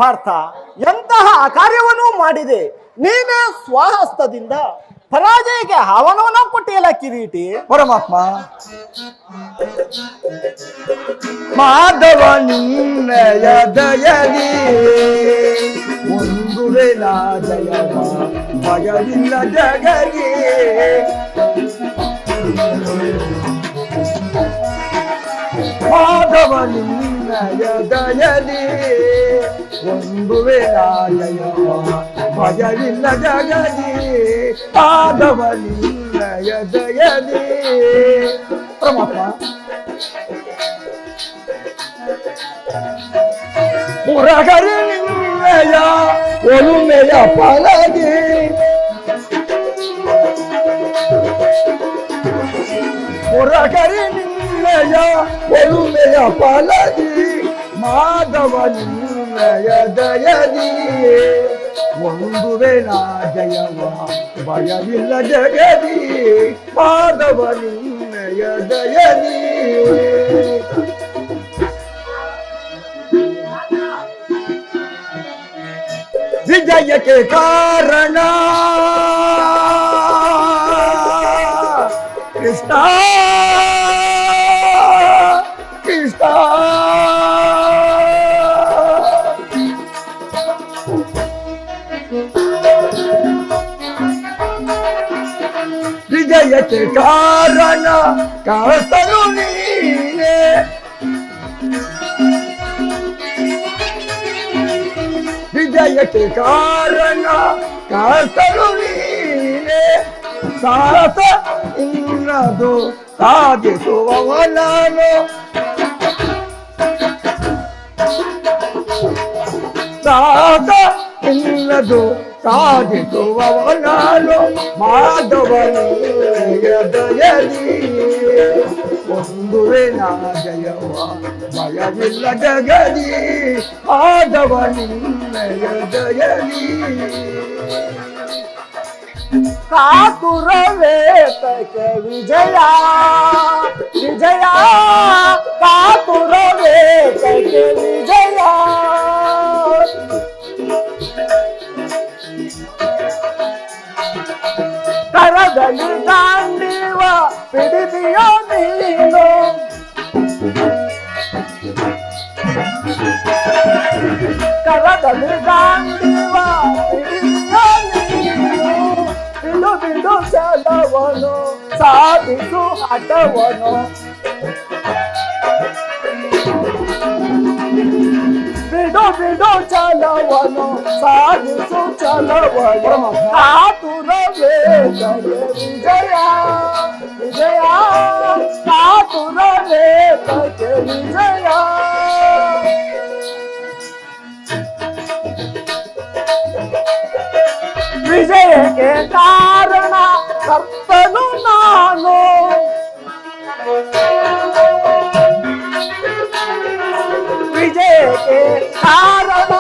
ಪಾರ್ಥ, ಎಂತಹ ಕಾರ್ಯವನ್ನು ಮಾಡಿದೆ. ನೀನೇ ಸ್ವಹಸ್ತದಿಂದ ಪರಾಜಯಕ್ಕೆ ಆಹ್ವಾನವನ್ನು ಕೊಟ್ಟಿಯಲ್ಲ ಕಿರೀಟಿ. ಪರಮಾತ್ಮ, ಮಾಧವ ನಿನ್ನಯ ದಯದಿ ಒಂದು ವೇಳ ಜಯವ ಭಯವಿಲ್ಲ ಜಗದಿ. ಮಾಧವ ನಿನ್ನಯ ದಯದಿ ಒಂದು ವೇಳ ಜಯವ ಭಯವಿಲ್ಲ ಜಗದಿ. ಮಾಧವ ನಿನ್ನಯ ದಯದಿ. ಪರಮಾತ್ಮ, ಮುರಗರಿ ನಿನ್ನಯ ಒಲುಮೆಯ ಫಲದಿ ಮುರಗರಿ ನಿನ್ನಯ ಒಲುಮೆಯ ಫಲದಿ. ಮಾಧವ ನಿನ್ನಯ ದಯದಿ ಒಂದು ವೇಳ ಜಯವ ಭಯವಿಲ್ಲ ಜಗದಿ. ಮಾಧವ ನಿನ್ನಯ ದಯದಿ. ವಿಜಯಕ್ಕೆ ಕಾರಣ ಕೃಷ್ಣ ಕೃಷ್ಣ. ವಿಜಯಕ್ಕೆ ಕಾರಣ ಕಾತನು ನೀನೆ. ವಿಜಯಕ್ಕೆ ಕಾರಣ ಕಾತನು ನೀನೆ. ಸಾಹಸ ಇನ್ನದು ಸಾಧಿಸುವವನನು. ಸಾಹಸ ಇನ್ನದು ಸಾಧಿಸುವವನನು. ಮಾಧವನಿಯ ದಯದಿ ಒಂದು ವೇಳ ಜಯವ ಭಯವಿಲ್ಲ ಜಗದಿ. ಮಾಧವನಿಯ ದಯದಿ. ಕಾತುರವೇತಕ್ಕೆ ವಿಜಯ ವಿಜಯ, ಕಾತುರವೇತಕ್ಕೆ ವಿಜಯ. ಕರದಲ್ಲಿ ದಾಂಡಿವ ಪಿಡಿದಿಯ ನೀನು. ಕರದಲ್ಲಿ ದಾಂಡಿವ ಪಿಡಿದಿಯ ನೀನು. ಬಿಡು ಬಿಡು ಛಲವನು ಸಾಧಿಸು ಹಠವನು. ಬಿಡು ಬಿಡು ಛಲವನು ಸಾಧಿಸು ಛಲವನು. ಕಾತುರವೇತಕ್ಕೆ ವಿಜಯ ವಿಜಯ, ಕಾತುರವೇತಕ್ಕೆ ವಿಜಯ. ವಿಜಯಕ್ಕೆ ಕಾರಣ ಕರ್ತನು ನಾನು. ವಿಜಯಕ್ಕೆ ಕಾರಣ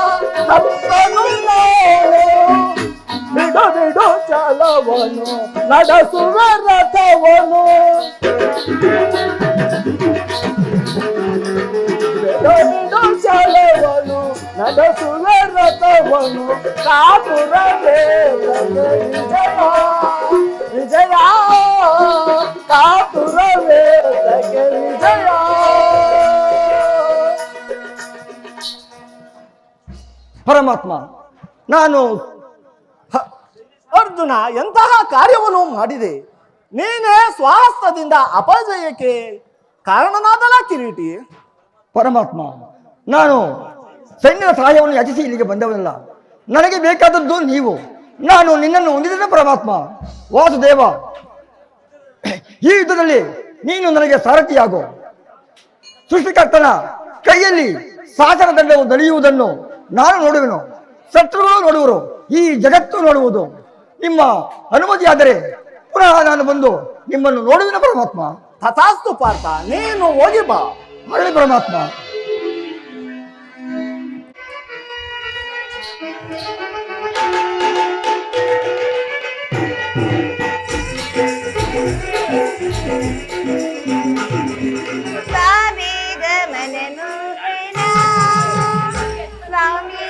ಕರ್ತನು ನಾನು. ಬಿಡು ಬಿಡು ಛಲವನು ನಡೆಸುವ ರಥವನು. ಬಿಡು ಬಿಡು ಛಲವನು ನಡೆಸುವ ರಥವನು. ಕಾತುರವೇತಕ್ಕೆ ವಿಜಯ ವಿಜಯ, ಕಾತುರವೇತಕ್ಕೆ ವಿಜಯ. ಪರಮಾತ್ಮ, ನಾನು ಅರ್ಜುನ ಎಂತಹ ಕಾರ್ಯವನ್ನು ಮಾಡಿದೆ. ನೀನೇ ಸ್ವಹಸ್ತದಿಂದ ಅಪಜಯಕ್ಕೆ ಕಾರಣನಾದಲ್ಲ ಕಿರೀಟಿ. ಪರಮಾತ್ಮ, ನಾನು ಸೈನ್ಯದ ಸಹಾಯವನ್ನು ಯಾಚಿಸಿ ಇಲ್ಲಿಗೆ ಬಂದವನಲ್ಲ. ನನಗೆ ಬೇಕಾದದ್ದು ನೀವು. ನಾನು ನಿನ್ನನ್ನು ಹೊಂದಿದ್ದೇನೆ ಪರಮಾತ್ಮ. ವಾಸುದೇವ, ಈ ಯುದ್ಧದಲ್ಲಿ ನೀನು ನನಗೆ ಸಾರಥಿಯಾಗೋ. ಸೃಷ್ಟಿಕರ್ತನ ಕೈಯಲ್ಲಿ ಸಾಗರ ದಂಡವು ನಡೆಯುವುದನ್ನು ನಾನು ನೋಡುವೆನು. ಶತ್ರುಗಳು ನೋಡುವರು, ಈ ಜಗತ್ತು ನೋಡುವುದು. ನಿಮ್ಮ ಅನುಮತಿಯಾದರೆ ಪುನಃ ನಾನು ಬಂದು ನಿಮ್ಮನ್ನು ನೋಡುವೆನು ಪರಮಾತ್ಮ. ತಥಾಸ್ತು ಪಾರ್ಥ, ನೀನು ಹೋಗಿ ಬಾ. ಆಗಲಿ ಪರಮಾತ್ಮ. ಸ್ವಾಮಿ ಗಮನ ಸ್ವಾಮಿ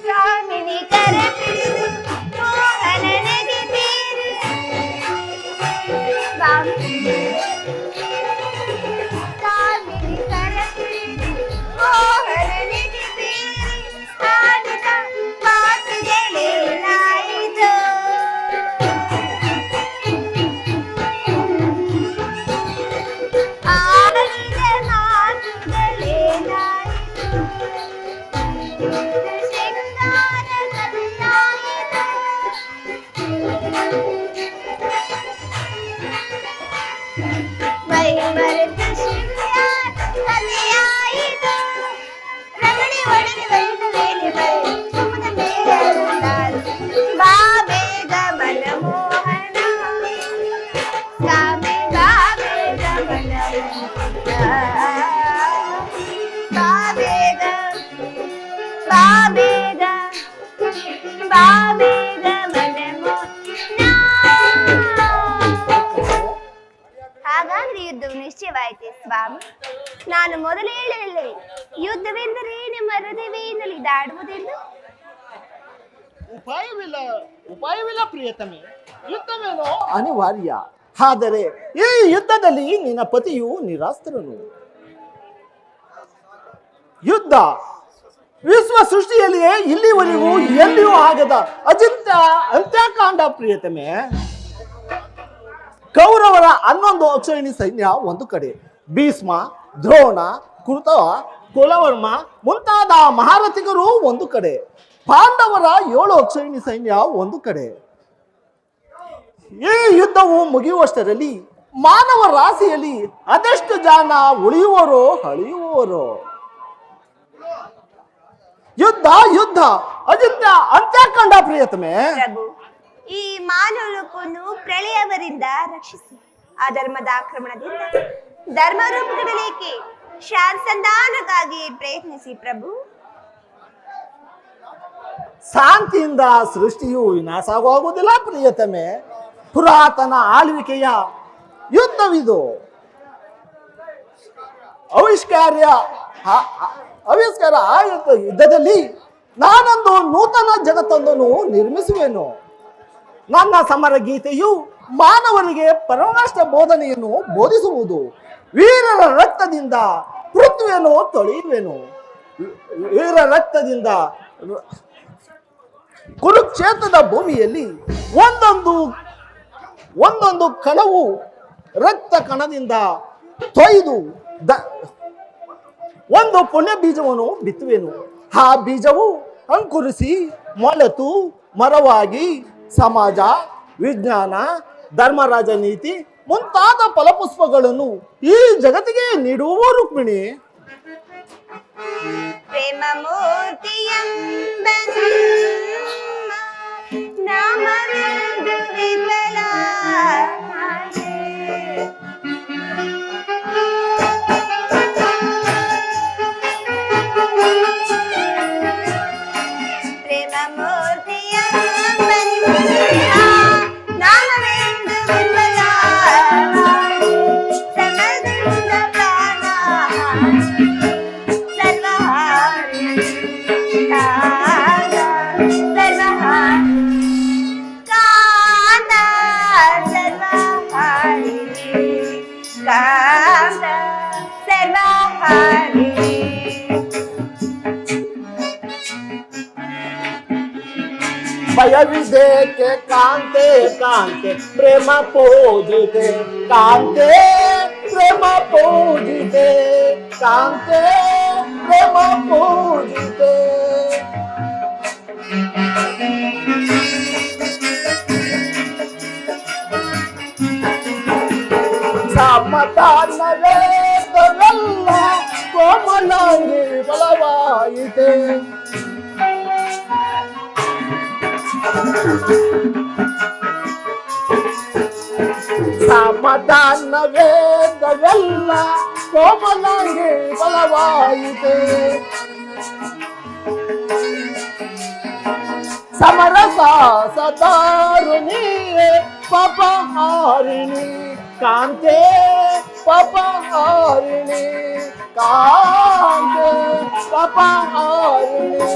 ಕಾಮಿನಿ ಕರೆಪಿಡಿದು ಮೋಹನನಿಗೆ ಬೀರಿ ಕಾಮಿನಿ ಕರೆಪಿಡಿದು ಮೋಹನನಿಗೆ ಬೀರಿ ಆಡಿದ ಮಾತುಗಳೇನಾಯಿತು ಆಡಿದ ಮಾತುಗಳೇನಾಯಿತು ಶೃಂಗಾರ ಕಥೆಯಾಯಿತು ಮೈ ಮರೆತು ಶೃಂಗಾರ ಕಥೆಯಾಯಿತು ರಗಡಿ ಒಡನೆ ಬೈದು ವೇಣಿ ಬೈ ಸುಮ್ಮನ ಮೇಲೆ ಅರುಳಾರು ಬಾ ಬೇಗ ಮನಮೋಹನ ಸ್ವಾಮಿ ಬಾ ಬೇಗ ಮನಮೋಹನ ಬಾ ಬೇಗ ಬಾ ಬೇಗ ಬಾ ಬೇಗ ಮನಮೋಹನ. ಹಾಗಾದ್ರೆ ಯುದ್ಧವು ನಿಶ್ಚಯವಾಯಿತೆ ಸ್ವಾಮಿ. ನಾನು ಮೊದಲು ಹೇಳಲಿಲ್ಲವೇ ಯುದ್ಧವೆಂದರೆ ನಿಮ್ಮ ಹೃದಯವೇನಲಿ ದಾಡುವುದೆಂದು? ಉಪಾಯವಿಲ್ಲ ಪ್ರಿಯತಮೆ, ಯುದ್ಧವೇನೋ ಅನಿವಾರ್ಯ. ಆದರೆ ಈ ಯುದ್ಧದಲ್ಲಿ ನಿನ್ನ ಪತಿಯು ನಿರಾಸ್ತ್ರನು. ಯುದ್ಧ ವಿಶ್ವ ಸೃಷ್ಟಿಯಲ್ಲಿಯೇ ಇಲ್ಲಿವರೆಗೂ ಎಲ್ಲಿಯೂ ಆಗದ ಅಂತ್ಯಕಾಂಡ ಪ್ರಿಯತಮೆ. ಕೌರವರ 11 ಅಕ್ಷೋಹಿಣಿ ಸೈನ್ಯ ಒಂದು ಕಡೆ, ಭೀಷ್ಮ, ದ್ರೋಣ, ಕೃತವ, ಕುಲವರ್ಮ ಮುಂತಾದ ಮಹಾರಥಿಗರು ಒಂದು ಕಡೆ, ಪಾಂಡವರ 7 ಅಕ್ಷೋಹಿಣಿ ಸೈನ್ಯ ಒಂದು ಕಡೆ. ಈ ಯುದ್ಧವು ಮುಗಿಯುವಷ್ಟರಲ್ಲಿ ಮಾನವ ರಾಶಿಯಲ್ಲಿ ಅದೆಷ್ಟು ಜನ ಉಳಿಯುವರೋ ಅಳಿಯುವರೋ. ಯುದ್ಧ ಯುದ್ಧ ಅಂತ್ಯಕಾಂಡ ಪ್ರಿಯತಮೆ. ಪ್ರಭು, ಈ ಮಾನವ ಲೋಕವನ್ನು ಪ್ರಳಯವರಿಂದ ರಕ್ಷಿಸಿ ಅಧರ್ಮದ ಆಕ್ರಮಣದಿಂದ ಧರ್ಮರೂಪಗೊಳ್ಳಲಿಕ್ಕೆ ಶಾಂತಿಸಂಧಾನಕ್ಕಾಗಿ ಪ್ರಯತ್ನಿಸಿ ಪ್ರಭು. ಶಾಂತಿಯಿಂದ ಸೃಷ್ಟಿಯು ವಿನಾಶ ಆಗುವುದಿಲ್ಲ ಪ್ರಿಯತಮೆ. ಪುರಾತನ ಆಳ್ವಿಕೆಯ ಯುದ್ಧವಿದು. ಆವಿಷ್ಕಾರ ಯುದ್ಧದಲ್ಲಿ ನಾನೊಂದು ನೂತನ ಜಗತ್ತೊಂದನ್ನು ನಿರ್ಮಿಸುವೆನು. ನನ್ನ ಸಮರ ಗೀತೆಯು ಮಾನವರಿಗೆ ಪರಮಾಷ್ಟ ಬೋಧನೆಯನ್ನು ಬೋಧಿಸುವುದು. ವೀರರ ರಕ್ತದಿಂದ ಪೃಥ್ವಿಯನ್ನು ತೊಳೆಯುವೆನು. ವೀರ ರಕ್ತದಿಂದ ಕುರುಕ್ಷೇತ್ರದ ಭೂಮಿಯಲ್ಲಿ ಒಂದೊಂದು ಕಣವು ರಕ್ತ ಕಣದಿಂದ ತೊಯ್ದು ಒಂದು ಪುಣ್ಯ ಬೀಜವನ್ನು ಬಿತ್ತುವೆನು. ಆ ಬೀಜವು ಅಂಕುರಿಸಿ ಮೊಳೆತು ಮರವಾಗಿ ಸಮಾಜ, ವಿಜ್ಞಾನ, ಧರ್ಮ, ರಾಜನೀತಿ ಮುಂತಾದ ಫಲಪುಷ್ಪಗಳನ್ನು ಈ ಜಗತ್ತಿಗೆ ನೀಡುವ ರುಕ್ಮಿಣಿ. ಪ್ರೇಮ ಮೂರ್ತಿಯೆಂಬ ನಾಮವೆಂದು ವಿಫಲ ಪ್ರೇಮ ಮೂರ್ತಿಯೆಂಬ ನಾಮವೆಂದು ವಿಫಲ ಸಮದಿಂದ ಪ್ರಾಣ ಸರ್ವಹಾರಿ ಕಾಂತ ಸರ್ವಹಾರಿ ಕಾಂತ ಸರ್ವಹಾರಿ. ಭಯವಿದೇಕೆ ಕಾಂತೆ ಕಾಂತೆ ಪ್ರೇಮ ಪೂಜಿತೆ ಕಾಂತೆ ಪ್ರೇಮ ಪೂಜಿತೆ ಕಾಂತೆ ಪ್ರೇಮ ಪೂಜಿತೆ. ಸಮಾಧಾನವೇ ತರಲ್ಲ ಕೋಮಲಾಂಗಿ ಬಲವಾಯಿತೆ. ಸಮಾಧಾನವೇ ತರಲ್ಲ ಕೋಮಲಾಂಗಿ ಬಲವಾಯಿತೆ. ಸಮರಸ ಸದಾರುಣಿ ಪಾಪಹಾರಿಣಿ ಕಾಂತೆ ಪಾಪಹಾರಿಣಿ ಕಾಂತೆ ಪಾಪಹಾರಿಣಿ.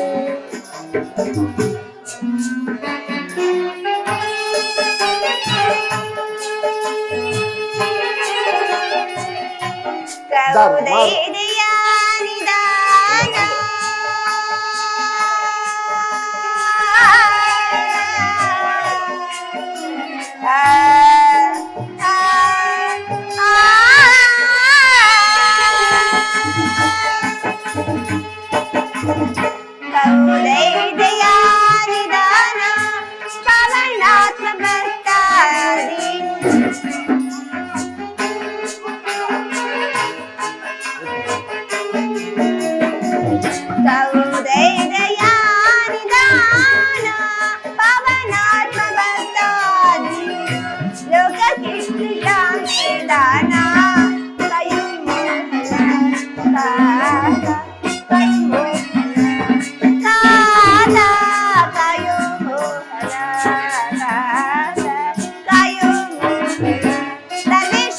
ಕೌದೈದೆಯ ನಿಧಾನ ಕೌದೈದೆಯ ನಿಧಾನ ಪವನಾತ್ಮ ಭಕ್ತಾದಿ ಕೌದೈದಯ ನಿಧಾನ ಪವನಾತ್ಮ ಭಕ್ತಾದಿ ಲೋಕಕ್ಕೆ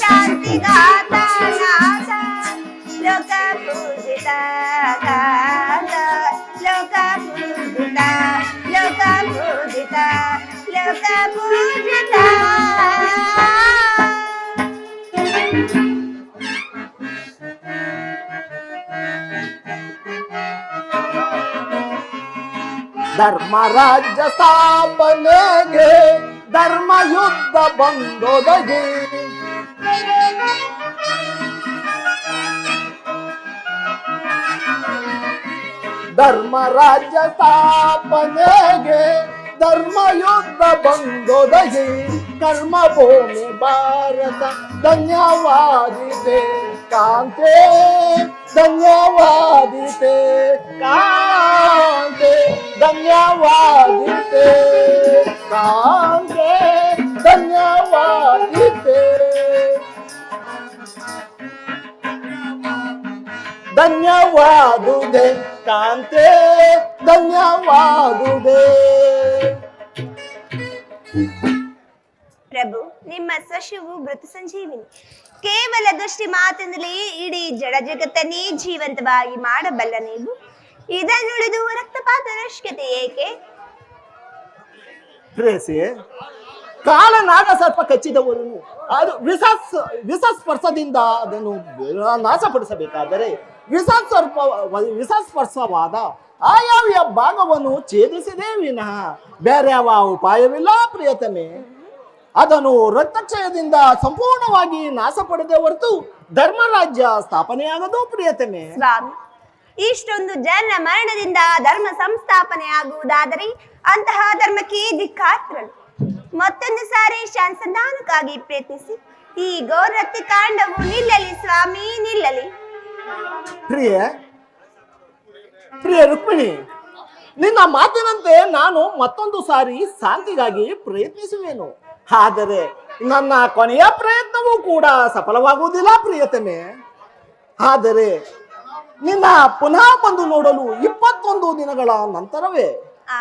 ಶಾಂತಿದಾನ ಲೋಕ ಪೂಜಿತ. ಧರ್ಮ ರಾಜ್ಯ ಸ್ಥಾಪನೆಗೆ ಧರ್ಮ ಯುದ್ಧ ಬಂದೊದಗಿ ಧರ್ಮ ರಾಜ್ಯ ಸ್ಥಾಪನೆಗೆ ಧರ್ಮ ಯುದ್ಧ ಬಂದೊದಗಿ ಕರ್ಮ ಭೂಮಿ ಭಾರತ ಧನ್ಯವಾದಿತೆ ಕಾಂತೆ ಧನ್ಯವಾದಿತೆ ಕಾಂತೆ ಧನ್ಯವಾದಿತೆ ಕಾಂತೆ ಧನ್ಯವಾದಿತೆ ಧನ್ಯವಾದುದೆ ಕಾಂತೆ ಧನ್ಯವಾದುದೆ. ಪ್ರಭು, ನಿಮ್ಮ ಸ್ವಶವು ಮೃತ ಸಂಜೀವಿನಿ. ಕೇವಲ ದೃಷ್ಟಿ ಮಾತಿನಿಂದಲೇ ಇಡೀ ಜಡ ಜಗತ್ತನ್ನೇ ಜೀವಂತವಾಗಿ ಮಾಡಬಲ್ಲ ನೀವು ಇದನ್ನುಳಿದು ರಕ್ತಪಾತ ಅವಶ್ಯಕತೆ ಏಕೆ? ಪ್ರೇಸಿ, ಕಾಲನಾಗ ಸರ್ಪ ಕಚ್ಚಿದವರನ್ನು ಅದು ವಿಷಸ್ಪರ್ಶದಿಂದ ಅದನ್ನು ನಾಶಪಡಿಸಬೇಕಾದರೆ ವಿಷಸ್ಪರ್ಶವಾದ ಆಯಾವ್ಯ ಭಾಗವನ್ನು ಛೇದಿಸಿದೇ ವಿನಃ ಬೇರೆ ಯಾವ ಉಪಾಯವಿಲ್ಲ ಪ್ರಿಯತಮೆ. ಅದನ್ನು ರಕ್ತಕ್ಷಯದಿಂದ ಸಂಪೂರ್ಣವಾಗಿ ನಾಶ ಪಡೆದ ಹೊರತು ಧರ್ಮರಾಜ್ಯ ಸ್ಥಾಪನೆಯಾಗದು ಪ್ರಿಯತಮೆ. ಸ್ವಾಮಿ, ಇಷ್ಟೊಂದು ಜನ ಮರಣದಿಂದ ಧರ್ಮ ಸಂಸ್ಥಾಪನೆ ಆಗುವುದಾದರೆ ಅಂತಹ ಧರ್ಮಕ್ಕೆ ಧಿಕ್ಕಾತ್ರಳು. ಮತ್ತೊಂದು ಸಾರಿ ಶಾಂಸಂಧಾನಕ್ಕಾಗಿ ಪ್ರಯತ್ನಿಸಿ. ಈ ಘೋರತ್ಯ ಕಾಂಡವು ನಿಲ್ಲಲಿ ಸ್ವಾಮಿ, ನಿಲ್ಲಲಿ. ಪ್ರಿಯ ರುಕ್ಮಿಣಿ, ನಿನ್ನ ಮಾತಿನಂತೆ ನಾನು ಮತ್ತೊಂದು ಸಾರಿ ಶಾಂತಿಗಾಗಿ ಪ್ರಯತ್ನಿಸುವೆನು. ಆದರೆ ನನ್ನ ಕೊನೆಯ ಪ್ರಯತ್ನವೂ ಕೂಡ ಸಫಲವಾಗುವುದಿಲ್ಲ ಪ್ರಿಯತಮೆ. ಆದರೆ ನಿನ್ನ ಪುನಃ ಬಂದು ನೋಡಲು 21 ದಿನಗಳ ನಂತರವೇ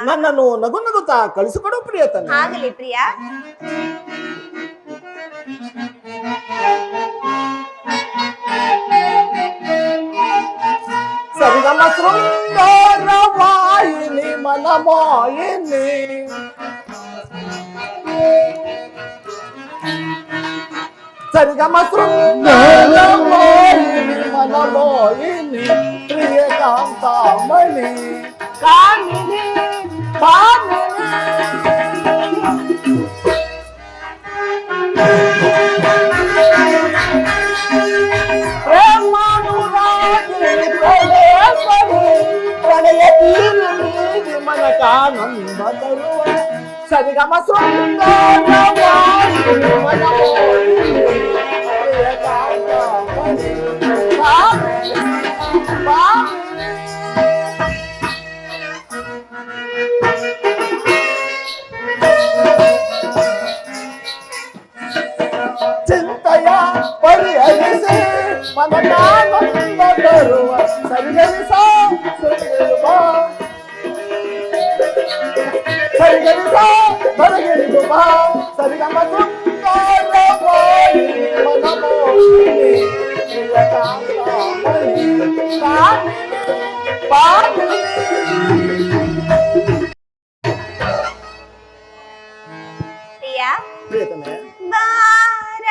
ನನ್ನನ್ನು ನಗು ನಗುತ್ತಾ ಕಳಿಸಿಕೊಡು ಪ್ರಿಯತಮೆ. ಆಗಲಿ ಪ್ರಿಯ. ಸರಿಗಮ ಶೃಂಗಾರ ವಾಯಿನಿ ಮನಮೋಯಿನಿ ಸರಿಗಮ ಶೃಂಗಾರ ವಾಯಿನಿ ಮನಮೋಯಿನಿ ಪ್ರಿಯ ಕಾಂತಾಮಣಿ ಕಾಮಿನಿ ಕಾಮಿನಿ ಪ್ರಣಯ ತೀರಿ ಮನಕಾನಂದ ತರುವ ಸರಿಗಮ ಶೃಂಗಾರ ವಾಯಿನಿ ಮನಮೋಹಿನಿ ಪ್ರಿಯ ಕಾಂತಾಮಣಿ ಕಾಮಿನಿ ಕಾಮಿನಿ. ಚಿಂತೆಯ ಪರಿಹರಿಸಿ ಮನಕಾನಂದ ತರುವ ಸರಿಗರಿಸ ಸರಿಗರಿಸ ಸರಿಗರಿಸು ಬಾ ಸರಿಗಮ ಸುಂದರವಾಣಿ ಮನಮೋಹಿನಿ ಪ್ರಿಯಕಾಂತಮಣಿ ಕಾಮಿನಿ ಪಾಮಿನಿ. ಪ್ರಿಯ ಪ್ರಿಯತಮೆ ಬಾರ